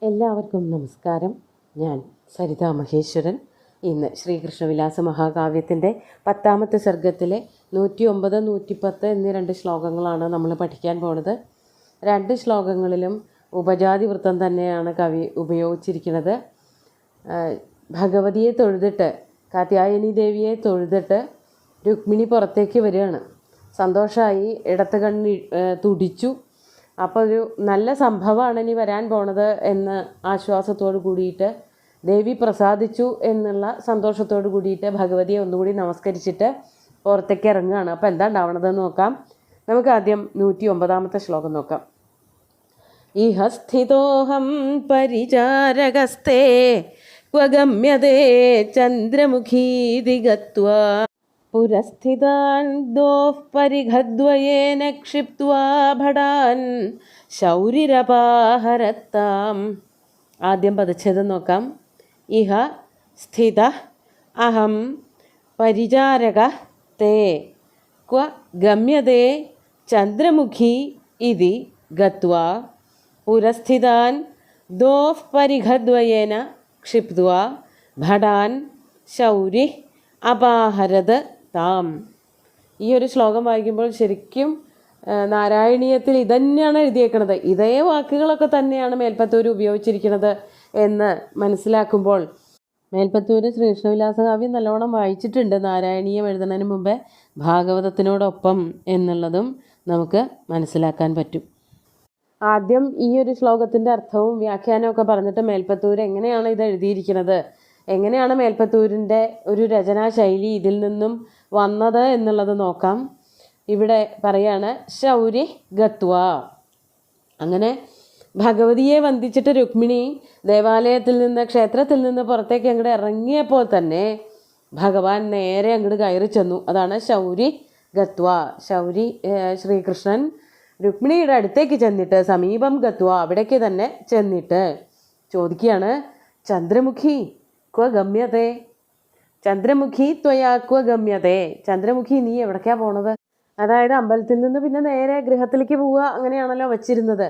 എല്ലാവർക്കും നമസ്കാരം. ഞാൻ സരിത മഹേശ്വരൻ. ഇന്ന് ശ്രീകൃഷ്ണവിലാസ മഹാകാവ്യത്തിൻ്റെ 10ാമത്തെ സർഗത്തിലെ 109, 110 എന്നീ 2 ശ്ലോകങ്ങളാണ് നമ്മൾ പഠിക്കാൻ പോണത്. 2 ശ്ലോകങ്ങളിലും ഉപജാതി വൃത്തം തന്നെയാണ് കവി ഉപയോഗിച്ചിരിക്കുന്നത്. ഭഗവതിയെ തൊഴുതിട്ട്, കാത്യായനി ദേവിയെ തൊഴുതിട്ട് രുക്മിണി പുറത്തേക്ക് വരികയാണ്. സന്തോഷമായി, ഇടത്ത് കണ്ണ് തുടിച്ചു. അപ്പോൾ ഒരു നല്ല സംഭവമാണ് ഇനി വരാൻ പോണത് എന്ന് ആശ്വാസത്തോട് കൂടിയിട്ട്, ദേവി പ്രസാദിച്ചു എന്നുള്ള സന്തോഷത്തോട് കൂടിയിട്ട് ഭഗവതിയെ ഒന്നുകൂടി നമസ്കരിച്ചിട്ട് പുറത്തേക്ക് ഇറങ്ങുകയാണ്. അപ്പോൾ എന്താ ഉണ്ടാവണതെന്ന് നോക്കാം. നമുക്ക് ആദ്യം 109ാമത്തെ ശ്ലോകം നോക്കാം. ഇഹ സ്ഥിതോഹം പരിചാരകസ്തേ ക്വ ഗമ്യതേ ചന്ദ്രമുഖീതി ഗത്വാ പുരസ്ഥിതാൻ ദോഃ പരിഘദ്വയേന ക്ഷിപ്ത്വാ ഭടാൻ ശൗരിരപാഹരത്താം. ആദ്യം പദച്ഛേദം നോക്കാം. ഇഹ സ്ഥിത അഹം പരിചാരക തേ ക്വ ഗമ്യതേ ചന്ദ്രമുഖി ഇതി ഗത്വാ പുരസ്ഥിതാൻ ദോഃ പരിഘദ്വയേന ക്ഷിപ്ത്വാ ഭടാൻ ശൗരി അപാഹരത് താം. ഈ ഒരു ശ്ലോകം വായിക്കുമ്പോൾ ശരിക്കും നാരായണീയത്തിൽ ഇതന്നെയാണ് എഴുതിയേക്കുന്നത്. ഇതേ വാക്കുകളൊക്കെ തന്നെയാണ് മേൽപ്പത്തൂർ ഉപയോഗിച്ചിരിക്കുന്നത് എന്ന് മനസ്സിലാക്കുമ്പോൾ, മേൽപ്പത്തൂർ ശ്രീകൃഷ്ണവിലാസ കാവ്യം നല്ലോണം വായിച്ചിട്ടുണ്ട് നാരായണീയം എഴുതുന്നതിന് മുമ്പേ ഭാഗവതത്തിനോടൊപ്പം എന്നുള്ളതും നമുക്ക് മനസ്സിലാക്കാൻ പറ്റും. ആദ്യം ഈ ഒരു ശ്ലോകത്തിൻ്റെ അർത്ഥവും വ്യാഖ്യാനമൊക്കെ പറഞ്ഞിട്ട് മേൽപ്പത്തൂർ എങ്ങനെയാണ് ഇത് എഴുതിയിരിക്കുന്നത്, എങ്ങനെയാണ് മേൽപ്പത്തൂരിൻ്റെ ഒരു രചനാശൈലി ഇതിൽ നിന്നും വന്നത് എന്നുള്ളത് നോക്കാം. ഇവിടെ പറയാണ് ശൗരി ഗത്വ. അങ്ങനെ ഭഗവതിയെ വന്ദിച്ചിട്ട് രുക്മിണി ദേവാലയത്തിൽ നിന്ന്, ക്ഷേത്രത്തിൽ നിന്ന് പുറത്തേക്ക് അങ്ങോട്ട് ഇറങ്ങിയപ്പോൾ തന്നെ ഭഗവാൻ നേരെ അങ്ങോട്ട് കയറി ചെന്നു. അതാണ് ശൗരി ഗത്വ. ശൗരി ശ്രീകൃഷ്ണൻ രുക്മിണിയുടെ അടുത്തേക്ക് ചെന്നിട്ട്, സമീപം ഗത്വ, അവിടേക്ക് തന്നെ ചെന്നിട്ട് ചോദിക്കുകയാണ്, ചന്ദ്രമുഖി ക്വ ഗമ്യതേ, ചന്ദ്രമുഖി ത്വയാ ക്വ ഗമ്യതേ. ചന്ദ്രമുഖി, നീ എവിടേക്കാണ് പോണത്? അതായത് അമ്പലത്തിൽ നിന്ന് പിന്നെ നേരെ ഗൃഹത്തിലേക്ക് പോവുക, അങ്ങനെയാണല്ലോ വച്ചിരുന്നത്.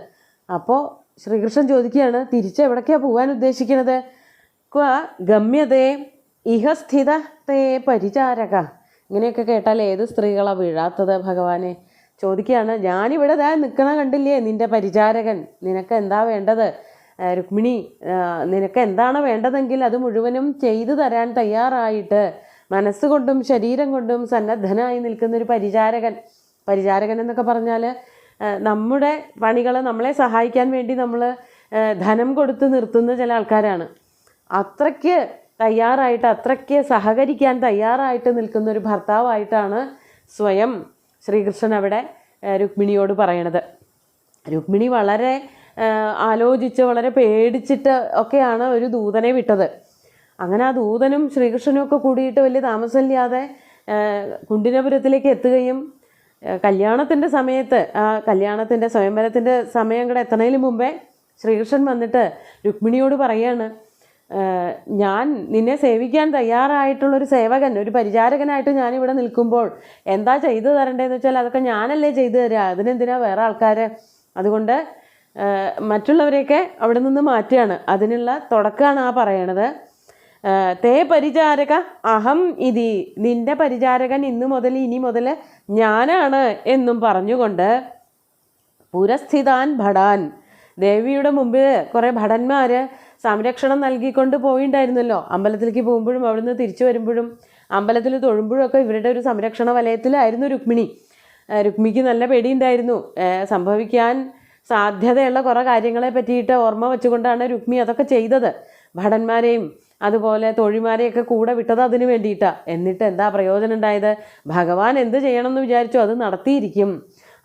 അപ്പോൾ ശ്രീകൃഷ്ണൻ ചോദിക്കുകയാണ്, തിരിച്ച് എവിടേക്കാണ് പോകാൻ ഉദ്ദേശിക്കുന്നത്? ക്വ ഗമ്യതേ ഇഹ സ്ഥിത തേ പരിചാരക. ഇങ്ങനെയൊക്കെ കേട്ടാൽ ഏത് സ്ത്രീകളാണ് വീഴാത്തത്? ഭഗവാനെ ചോദിക്കുകയാണ്, ഞാനിവിടെ നിൽക്കണ കണ്ടില്ലേ നിൻ്റെ പരിചാരകൻ, നിനക്ക് എന്താ വേണ്ടത്? രുക്മിണി, നിനക്ക് എന്താണ് വേണ്ടതെങ്കിൽ അത് മുഴുവനും ചെയ്തു തരാൻ തയ്യാറായിട്ട് മനസ്സുകൊണ്ടും ശരീരം കൊണ്ടും സന്നദ്ധനായി നിൽക്കുന്നൊരു പരിചാരകൻ. പരിചാരകൻ എന്നൊക്കെ പറഞ്ഞാൽ നമ്മുടെ പണികൾ നമ്മളെ സഹായിക്കാൻ വേണ്ടി നമ്മൾ ധനം കൊടുത്ത് നിർത്തുന്ന ചില ആൾക്കാരാണ്. അത്രയ്ക്ക് തയ്യാറായിട്ട്, അത്രയ്ക്ക് സഹകരിക്കാൻ തയ്യാറായിട്ട് നിൽക്കുന്നൊരു ഭർത്താവായിട്ടാണ് സ്വയം ശ്രീകൃഷ്ണൻ അവിടെ രുക്മിണിയോട് പറയണത്. രുക്മിണി വളരെ ആലോചിച്ച്, വളരെ പേടിച്ചിട്ട് ഒക്കെയാണ് ഒരു ദൂതനെ വിട്ടത്. അങ്ങനെ ആ ദൂതനും ശ്രീകൃഷ്ണനും ഒക്കെ കൂടിയിട്ട് വലിയ താമസമില്ലാതെ കുണ്ടിനപുരത്തിലേക്ക് എത്തുകയും കല്യാണത്തിൻ്റെ സമയത്ത്, ആ കല്യാണത്തിൻ്റെ സ്വയംവരത്തിൻ്റെ സമയം കൂടെ എത്തുന്നതിന് മുമ്പേ ശ്രീകൃഷ്ണൻ വന്നിട്ട് രുക്മിണിയോട് പറയാണ്, ഞാൻ നിന്നെ സേവിക്കാൻ തയ്യാറായിട്ടുള്ളൊരു സേവകൻ, ഒരു പരിചാരകനായിട്ട് ഞാനിവിടെ നിൽക്കുമ്പോൾ എന്താ ചെയ്തു തരേണ്ടതെന്ന് വെച്ചാൽ അതൊക്കെ ഞാനല്ലേ ചെയ്തു തരിക, അതിനെന്തിനാ വേറെ ആൾക്കാർ? അതുകൊണ്ട് മറ്റുള്ളവരെയൊക്കെ അവിടെ നിന്ന് മാറ്റുകയാണ്. അതിനുള്ള തുടക്കമാണ് ആ പറയണത്. തേ പരിചാരക അഹം ഇതി, നിന്റെ പരിചാരകൻ ഇന്നു മുതൽ, ഇനി മുതൽ ഞാനാണ് എന്നും പറഞ്ഞുകൊണ്ട് പുരസ്ഥിതാൻ ഭടാൻ, ദേവിയുടെ മുമ്പിൽ കുറേ ഭടന്മാർ സംരക്ഷണം നൽകിക്കൊണ്ട് പോയിണ്ടായിരുന്നല്ലോ. അമ്പലത്തിലേക്ക് പോകുമ്പോഴും അവിടുന്ന് തിരിച്ചു വരുമ്പോഴും അമ്പലത്തിൽ തൊഴുമ്പോഴൊക്കെ ഇവരുടെ ഒരു സംരക്ഷണ വലയത്തിലായിരുന്നു രുക്മിണി. രുക്മിണിക്ക് നല്ല പേടിയുണ്ടായിരുന്നു. സംഭവിക്കാൻ സാധ്യതയുള്ള കുറേ കാര്യങ്ങളെ പറ്റിയിട്ട് ഓർമ്മ വെച്ചുകൊണ്ടാണ് രുക്മി അതൊക്കെ ചെയ്തത്. ഭടന്മാരെയും അതുപോലെ തോഴിമാരെയൊക്കെ കൂടെ വിട്ടത് അതിന് വേണ്ടിയിട്ടാണ്. എന്നിട്ട് എന്താ പ്രയോജനം ഉണ്ടായത്? ഭഗവാൻ എന്ത് ചെയ്യണമെന്ന് വിചാരിച്ചോ അത് നടത്തിയിരിക്കും.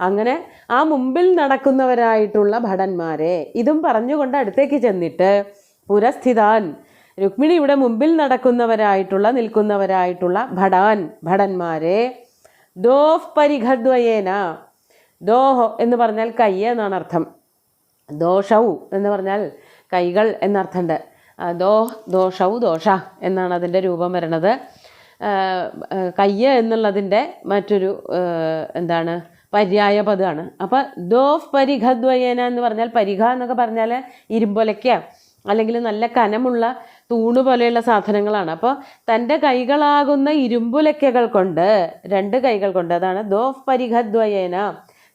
അങ്ങനെ ആ മുമ്പിൽ നടക്കുന്നവരായിട്ടുള്ള ഭടന്മാരെ ഇതും പറഞ്ഞുകൊണ്ട് അടുത്തേക്ക് ചെന്നിട്ട് പുരസ്ഥിതാൻ, രുക്മിണിയുടെ മുമ്പിൽ നിൽക്കുന്നവരായിട്ടുള്ള ഭടന്മാരെ ദോഃ പരിഘദ്വയേന, ദോഹ് എന്ന് പറഞ്ഞാൽ കയ്യ് എന്നാണ് അർത്ഥം. ദോഷൗ എന്ന് പറഞ്ഞാൽ കൈകൾ എന്നർത്ഥമുണ്ട്. ദോഷൗ ദോഷ എന്നാണ് അതിൻ്റെ രൂപം വരണത്. കയ്യ് എന്നുള്ളതിൻ്റെ മറ്റൊരു പര്യായ പദമാണ്. അപ്പം ദോഫ് പരിഘദ്വയേന എന്ന് പറഞ്ഞാൽ പരിഘ എന്നൊക്കെ പറഞ്ഞാൽ ഇരുമ്പൊലയ്ക്ക അല്ലെങ്കിൽ നല്ല കനമുള്ള തൂണ് പോലെയുള്ള സാധനങ്ങളാണ്. അപ്പോൾ തൻ്റെ കൈകളാകുന്ന ഇരുമ്പുലയ്ക്കകൾ കൊണ്ട്, 2 കൈകൾ കൊണ്ട്, അതാണ് ദോഫ് പരിഘദ്വയേന.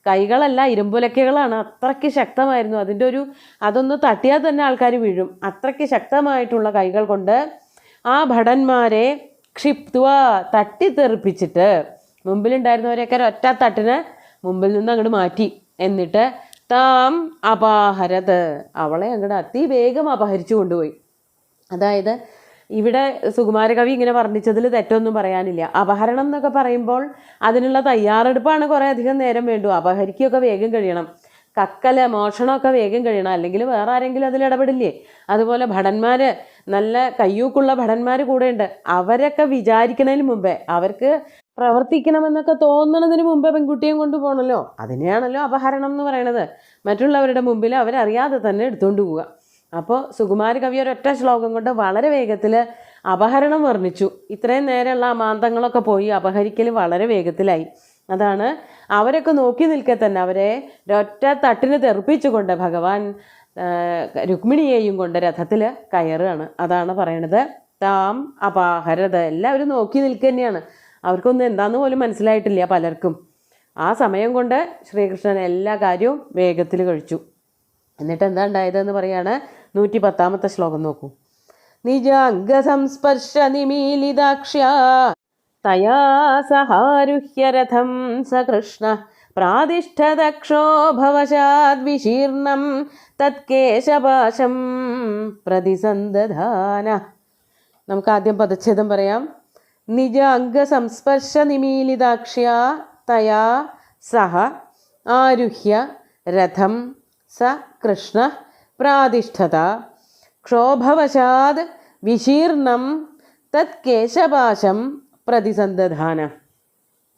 കൈകളല്ല, ഇരുമ്പുലയ്ക്കകളാണ്. അത്രയ്ക്ക് ശക്തമായിരുന്നു. അതിൻ്റെ അതൊന്ന് തട്ടിയാൽ തന്നെ ആൾക്കാർ വീഴും. അത്രയ്ക്ക് ശക്തമായിട്ടുള്ള കൈകൾ കൊണ്ട് ആ ഭടന്മാരെ ക്ഷിപ്ത്വ തട്ടിത്തെറിപ്പിച്ചിട്ട്, മുമ്പിലുണ്ടായിരുന്നവരെയൊക്കെ ഒറ്റ തട്ടിന് മുമ്പിൽ നിന്ന് അങ്ങോട്ട് മാറ്റി. എന്നിട്ട് താം അപാഹരത്, അവളെ അങ്ങോട്ട് അതിവേഗം അപഹരിച്ചു കൊണ്ടുപോയി. അതായത് ഇവിടെ സുകുമാരകവി ഇങ്ങനെ വർണ്ണിച്ചതിൽ തെറ്റൊന്നും പറയാനില്ല. അപഹരണം എന്നൊക്കെ പറയുമ്പോൾ അതിനുള്ള തയ്യാറെടുപ്പാണ് കുറേ അധികം നേരം വേണ്ടു. അപഹരിക്കുകയൊക്കെ വേഗം കഴിയണം, കക്കല് മോഷണമൊക്കെ വേഗം കഴിയണം, അല്ലെങ്കിൽ വേറെ ആരെങ്കിലും അതിൽ ഇടപെടില്ലേ. അതുപോലെ ഭടന്മാർ, നല്ല കയ്യൂക്കുള്ള ഭടന്മാർ കൂടെ ഉണ്ട്. അവരൊക്കെ വിചാരിക്കണതിന് മുമ്പേ, അവർക്ക് പ്രവർത്തിക്കണമെന്നൊക്കെ തോന്നണതിന് മുമ്പേ പെൺകുട്ടിയും കൊണ്ടുപോകണമല്ലോ. അതിനെയാണല്ലോ അപഹരണം എന്ന് പറയണത്. മറ്റുള്ളവരുടെ മുമ്പിൽ അവരറിയാതെ തന്നെ എടുത്തുകൊണ്ട് പോവുക. അപ്പോൾ സുകുമാരകവി ഒരൊറ്റ ശ്ലോകം കൊണ്ട് വളരെ വേഗത്തിൽ അപഹരണം വർണ്ണിച്ചു. ഇത്രയും നേരമുള്ള അമാന്തങ്ങളൊക്കെ പോയി അപഹരിക്കൽ വളരെ വേഗത്തിലായി. അതാണ് അവരൊക്കെ നോക്കി നിൽക്കെ തന്നെ അവരെ ഒരൊറ്റ തട്ടിന് തെറിപ്പിച്ചുകൊണ്ട് ഭഗവാൻ രുക്മിണിയെയും കൊണ്ട് രഥത്തിൽ കയറുകയാണ്. അതാണ് പറയണത് താം അപാഹരത്. എല്ലാവരും നോക്കി നിൽക്കുക തന്നെയാണ്. അവർക്കൊന്നും എന്താന്ന് പോലും മനസ്സിലായിട്ടില്ല പലർക്കും. ആ സമയം കൊണ്ട് ശ്രീകൃഷ്ണൻ എല്ലാ കാര്യവും വേഗത്തിൽ കഴിച്ചു. എന്നിട്ട് എന്താ ഉണ്ടായതെന്ന് പറയാണ്. 110 ശ്ലോകം നോക്കൂ. നിജാംഗസംസ്പർശ നിമീലിതാക്ഷ്യ തയാ സഹാരുഹ്യരഥം സകൃഷ്ണ പ്രാതിഷ്ഠതക്ഷോഭവശാദ്വിശീർണം തത്കേശപാശം പ്രതിസന്ദധാന. നമുക്ക് ആദ്യം പദച്ഛേദം പറയാം. നിജ അംഗസംസ്പർശ നിമീലിതാക്ഷ്യ തയാ സഹ ആരുഹ്യ രഥം സ കൃഷ്ണ പ്രാതിഷ്ഠത ക്ഷോഭവശാത് വിശീർണം തത് കേശപാശം പ്രതിസന്ദധാന.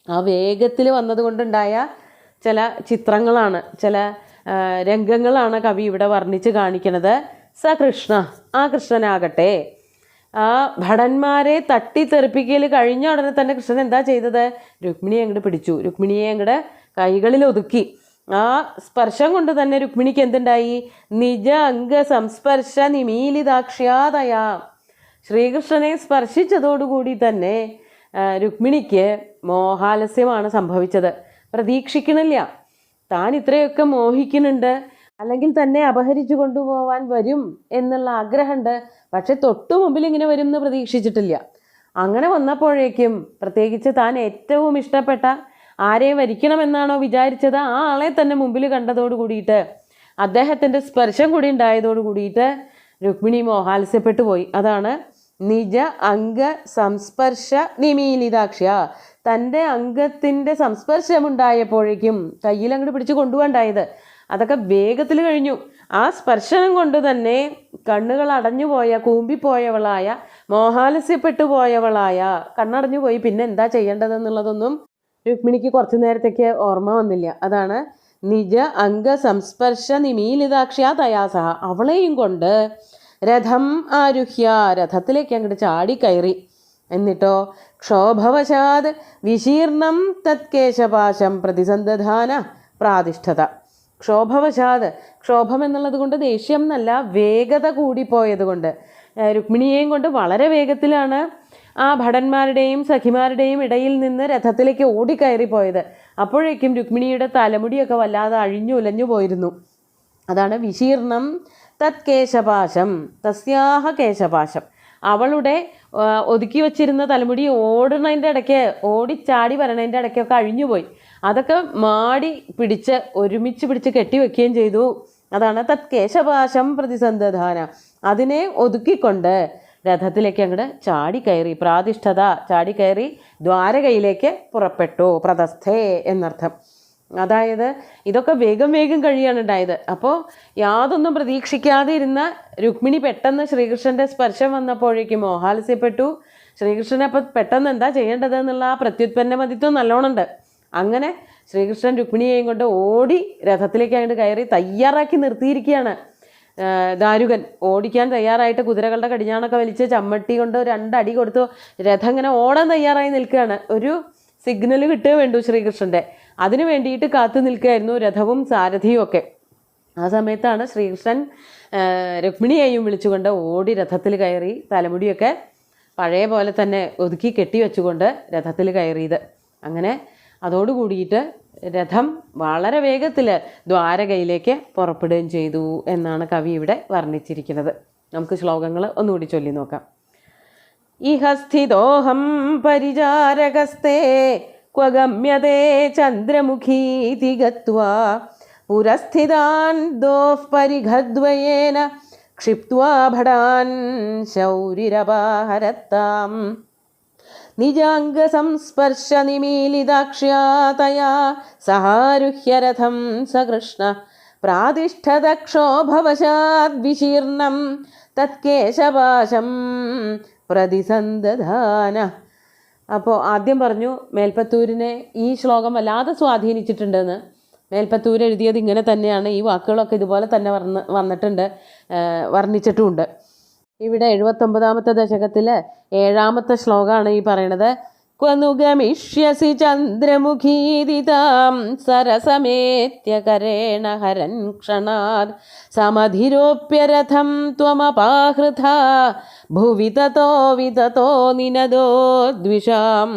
ആ വേഗത്തിൽ വന്നതുകൊണ്ടുണ്ടായ ചില ചിത്രങ്ങളാണ്, ചില രംഗങ്ങളാണ് കവി ഇവിടെ വർണ്ണിച്ച് കാണിക്കുന്നത്. സ കൃഷ്ണ, ആ കൃഷ്ണനാകട്ടെ ആ ഭടന്മാരെ തട്ടിത്തെറിപ്പിക്കൽ കഴിഞ്ഞ ഉടനെ തന്നെ കൃഷ്ണൻ എന്താ ചെയ്തത്? രുക്മിണിയെ അങ്ങോട്ട് പിടിച്ചു, രുക്മിണിയെ അങ്ങോട്ട് കൈകളിൽ ഒതുക്കി. ആ സ്പർശം കൊണ്ട് തന്നെ രുക്മിണിക്ക് എന്തുണ്ടായി? നിജ അംഗ സംസ്പർശ നിമീലിതാക്ഷ്യാതയാ. ശ്രീകൃഷ്ണനെ സ്പർശിച്ചതോടുകൂടി തന്നെ രുക്മിണിക്ക് മോഹാലസ്യമാണ് സംഭവിച്ചത്. പ്രതീക്ഷിക്കണില്ല, താൻ ഇത്രയൊക്കെ മോഹിക്കുന്നുണ്ട്, അല്ലെങ്കിൽ തന്നെ അപഹരിച്ചു കൊണ്ടുപോവാൻ വരും എന്നുള്ള ആഗ്രഹമുണ്ട്, പക്ഷെ തൊട്ടു മുമ്പിൽ ഇങ്ങനെ വരും എന്ന് പ്രതീക്ഷിച്ചിട്ടില്ല. അങ്ങനെ വന്നപ്പോഴേക്കും പ്രത്യേകിച്ച് താൻ ഏറ്റവും ഇഷ്ടപ്പെട്ട ആരെ വരിക്കണമെന്നാണോ വിചാരിച്ചത് ആ ആളെ തന്നെ മുമ്പിൽ കണ്ടതോട് കൂടിയിട്ട്, അദ്ദേഹത്തിൻ്റെ സ്പർശം കൂടി ഉണ്ടായതോട് കൂടിയിട്ട് രുക്മിണി മോഹാത്സ്യപ്പെട്ടു പോയി. അതാണ് നിജ അംഗ സംസ്പർശ നിമീലിതാക്ഷ്യ. തൻ്റെ അംഗത്തിൻ്റെ സംസ്പർശമുണ്ടായപ്പോഴേക്കും കയ്യിൽ അങ്ങോട്ട് പിടിച്ച് കൊണ്ടുപോകണ്ടായത് അതൊക്കെ വേഗത്തിൽ കഴിഞ്ഞു. ആ സ്പർശനം കൊണ്ട് തന്നെ കണ്ണുകൾ അടഞ്ഞുപോയ, കൂമ്പിപ്പോയവളായ, മോഹാലസ്യപ്പെട്ടു പോയവളായ, കണ്ണടഞ്ഞു പോയി. പിന്നെ എന്താ ചെയ്യേണ്ടതെന്നുള്ളതൊന്നും രുക്മിണിക്ക് കുറച്ചു നേരത്തേക്ക് ഓർമ്മ വന്നില്ല. അതാണ് നിജ അംഗ സംസ്പർശ നിമീലിതാക്ഷ്യ തയാസഹ. അവളെയും കൊണ്ട് രഥം ആരുഹ്യ, രഥത്തിലേക്ക് അങ്ങോട്ട് ചാടിക്കയറി. എന്നിട്ടോ ക്ഷോഭവശാത് വിശീർണം തത്കേശപാശം പ്രതിസന്ദധാന പ്രാതിഷ്ഠത. ക്ഷോഭവശാത്, ക്ഷോഭം എന്നുള്ളത് കൊണ്ട് ദേഷ്യം എന്നല്ല, വേഗത കൂടിപ്പോയത് കൊണ്ട് രുക്മിണിയെയും കൊണ്ട് വളരെ വേഗത്തിലാണ് ആ ഭടന്മാരുടെയും സഖിമാരുടെയും ഇടയിൽ നിന്ന് രഥത്തിലേക്ക് ഓടിക്കയറിപ്പോയത്. അപ്പോഴേക്കും രുക്മിണിയുടെ തലമുടിയൊക്കെ വല്ലാതെ അഴിഞ്ഞു ഉലഞ്ഞു പോയിരുന്നു. അതാണ് വിശീർണം തത് കേശപാശം, തസ്യാഹ കേശപാശം. അവളുടെ ഒതുക്കി വച്ചിരുന്ന തലമുടി ഓടുന്നതിൻ്റെ ഇടയ്ക്ക്, ഓടിച്ചാടി വരണതിൻ്റെ ഇടയ്ക്കൊക്കെ അഴിഞ്ഞുപോയി. അതൊക്കെ മാടി പിടിച്ച് ഒരുമിച്ച് പിടിച്ച് കെട്ടിവെക്കുകയും ചെയ്തു. അതാണ് തത് കേശപാശം പ്രതിസന്ദധാന. അതിനെ ഒതുക്കിക്കൊണ്ട് രഥത്തിലേക്ക് അങ്ങോട്ട് ചാടിക്കയറി. പ്രാതിഷ്ഠത, ചാടിക്കയറി ദ്വാരകയിലേക്ക് പുറപ്പെട്ടു. പ്രതസ്ഥേ എന്നർത്ഥം. അതായത് ഇതൊക്കെ വേഗം വേഗം കഴിയാണ് ഉണ്ടായത്. അപ്പോൾ യാതൊന്നും പ്രതീക്ഷിക്കാതെ ഇരുന്ന രുക്മിണി പെട്ടെന്ന് ശ്രീകൃഷ്ണൻ്റെ സ്പർശം വന്നപ്പോഴേക്കും മോഹാലസ്യപ്പെട്ടു. ശ്രീകൃഷ്ണനെ അപ്പോൾ പെട്ടെന്ന് എന്താ ചെയ്യേണ്ടത് എന്നുള്ള ആ പ്രത്യുത്പന്ന മതിത്വം നല്ലോണമുണ്ട്. അങ്ങനെ ശ്രീകൃഷ്ണൻ രുക്മിണിയെയും കൊണ്ട് ഓടി രഥത്തിലേക്ക് അങ്ങോട്ട് കയറി തയ്യാറാക്കി നിർത്തിയിരിക്കുകയാണ്. ദാരുകൻ ഓടിക്കാൻ തയ്യാറായിട്ട് കുതിരകളുടെ കടിഞ്ഞാണൊക്കെ വലിച്ച് ചമ്മട്ടി കൊണ്ട് 2 അടി കൊടുത്തു രഥം ഇങ്ങനെ ഓടാൻ തയ്യാറായി നിൽക്കുകയാണ്. ഒരു സിഗ്നൽ കിട്ടുക വേണ്ടു ശ്രീകൃഷ്ണൻ്റെ. അതിനു വേണ്ടിയിട്ട് കാത്തു നിൽക്കുകയായിരുന്നു രഥവും സാരഥിയും ഒക്കെ. ആ സമയത്താണ് ശ്രീകൃഷ്ണൻ രുക്മിണിയെയും വിളിച്ചുകൊണ്ട് ഓടി രഥത്തിൽ കയറി തലമുടിയൊക്കെ പഴയ പോലെ തന്നെ ഒതുക്കി കെട്ടി വെച്ചുകൊണ്ട് രഥത്തിൽ കയറിയത്. അങ്ങനെ അതോടുകൂടിയിട്ട് രഥം വളരെ വേഗത്തിൽ ദ്വാരകയിലേക്ക് പുറപ്പെടുകയും ചെയ്തു എന്നാണ് കവി ഇവിടെ വർണ്ണിച്ചിരിക്കുന്നത്. നമുക്ക് ശ്ലോകങ്ങൾ ഒന്നുകൂടി ചൊല്ലി നോക്കാം. ഇഹ സ്ഥിതോഹം പരിചാരകസ്തേ ക്വ ഗമ്യതേ ചന്ദ്രമുഖീതി ഗത്വാ പുരസ്ഥിതാൻ ദോഃ പരിഘദ്വയേന ക്ഷിപ്ത്വാ ഭടാൻ ശൗരിരപാഹരത്താം നിജാംഗസംസ്പർശ നിമീലിതാക്ഷ്യാതയാ സഹാരുഹ്യ രഥം സകൃഷ്ണ പ്രാതിഷ്ഠതക്ഷോഭവശാദ്വിശീർണം തത്കേശപാശം പ്രതിസന്ധധാന. അപ്പോൾ ആദ്യം പറഞ്ഞു മേൽപ്പത്തൂരിനെ ഈ ശ്ലോകം വല്ലാതെ സ്വാധീനിച്ചിട്ടുണ്ടെന്ന്. മേൽപ്പത്തൂർ എഴുതിയത് ഇങ്ങനെ തന്നെയാണ്, ഈ വാക്കുകളൊക്കെ ഇതുപോലെ തന്നെ വന്നിട്ടുണ്ട്, വർണ്ണിച്ചിട്ടുമുണ്ട്. ഇവിടെ 79ാമത്തെ ദശകത്തിൽ 7ാമത്തെ ശ്ലോകമാണ് ഈ പറയണത്. ക്വനുഗമിഷ്യസി ചന്ദ്രമുഖീദിതാം സരസമേത്യകരേണ ഹരൻ ക്ഷണാത് സമധിരോപ്യരഥം ത്വമപാഹൃത ഭുവി തതോ വിതതോ നിനദോ ദ്വിഷാം.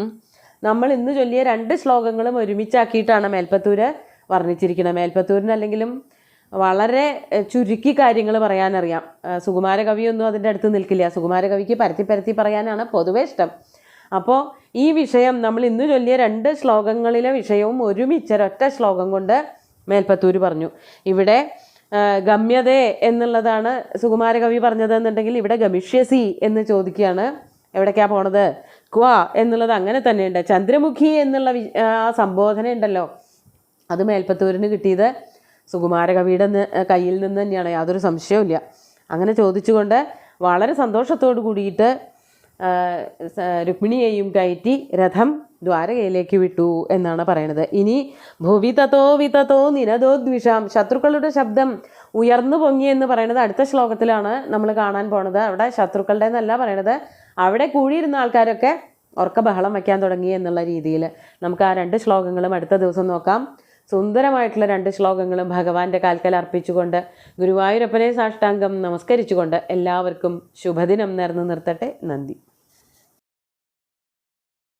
നമ്മൾ ഇന്ന് ചൊല്ലിയ 2 ശ്ലോകങ്ങളും ഒരുമിച്ചാക്കിയിട്ടാണ് മേൽപ്പത്തൂര് വർണ്ണിച്ചിരിക്കുന്നത്. മേൽപ്പത്തൂരിനല്ലെങ്കിലും വളരെ ചുരുക്കി കാര്യങ്ങൾ പറയാനറിയാം. സുകുമാരകവിയൊന്നും അതിൻ്റെ അടുത്ത് നിൽക്കില്ല. സുകുമാരകവിക്ക് പരത്തി പറയാനാണ് പൊതുവെ ഇഷ്ടം. അപ്പോൾ ഈ വിഷയം നമ്മൾ ഇന്ന് ചൊല്ലിയ 2 ശ്ലോകങ്ങളിലെ വിഷയവും ഒരുമിച്ചൊരൊറ്റ ശ്ലോകം കൊണ്ട് മേൽപ്പത്തൂർ പറഞ്ഞു. ഇവിടെ ഗമ്യതേ എന്നുള്ളതാണ് സുകുമാരകവി പറഞ്ഞതെന്നുണ്ടെങ്കിൽ ഇവിടെ ഗമിഷ്യസി എന്ന് ചോദിക്കുകയാണ്. എവിടേക്കാണ് പോണത്? ക്വാ എന്നുള്ളത് അങ്ങനെ തന്നെയുണ്ട്. ചന്ദ്രമുഖി എന്നുള്ള ആ സംബോധന ഉണ്ടല്ലോ, അത് മേൽപ്പത്തൂരിന് കിട്ടിയത് സുകുമാരകവിയുടെ കയ്യിൽ നിന്ന് തന്നെയാണ്, യാതൊരു സംശയവുമില്ല. അങ്ങനെ ചോദിച്ചുകൊണ്ട് വളരെ സന്തോഷത്തോടു കൂടിയിട്ട് രുക്മിണിയെയും കയറ്റി രഥം ദ്വാരകയിലേക്ക് വിട്ടു എന്നാണ് പറയണത്. ഇനി ഭുവി തതോ വിതതോ നിനദോ ദ്വിഷാം, ശത്രുക്കളുടെ ശബ്ദം ഉയർന്നു പൊങ്ങി എന്ന് പറയുന്നത് അടുത്ത ശ്ലോകത്തിലാണ് നമ്മൾ കാണാൻ പോണത്. അവിടെ ശത്രുക്കളുടെ എന്നല്ല പറയണത്, അവിടെ കൂടിയിരുന്ന ആൾക്കാരൊക്കെ ഉറക്ക ബഹളം വയ്ക്കാൻ തുടങ്ങി എന്നുള്ള രീതിയിൽ. നമുക്ക് ആ 2 ശ്ലോകങ്ങളും അടുത്ത ദിവസം നോക്കാം. സുന്ദരമായിട്ടുള്ള 2 ശ്ലോകങ്ങളും ഭഗവാന്റെ കാൽക്കൽ അർപ്പിച്ചുകൊണ്ട് ഗുരുവായൂരപ്പനെ സാഷ്ടാംഗം നമസ്കരിച്ചുകൊണ്ട് എല്ലാവർക്കും ശുഭദിനം നേർന്നു നിർത്തട്ടെ. നന്ദി.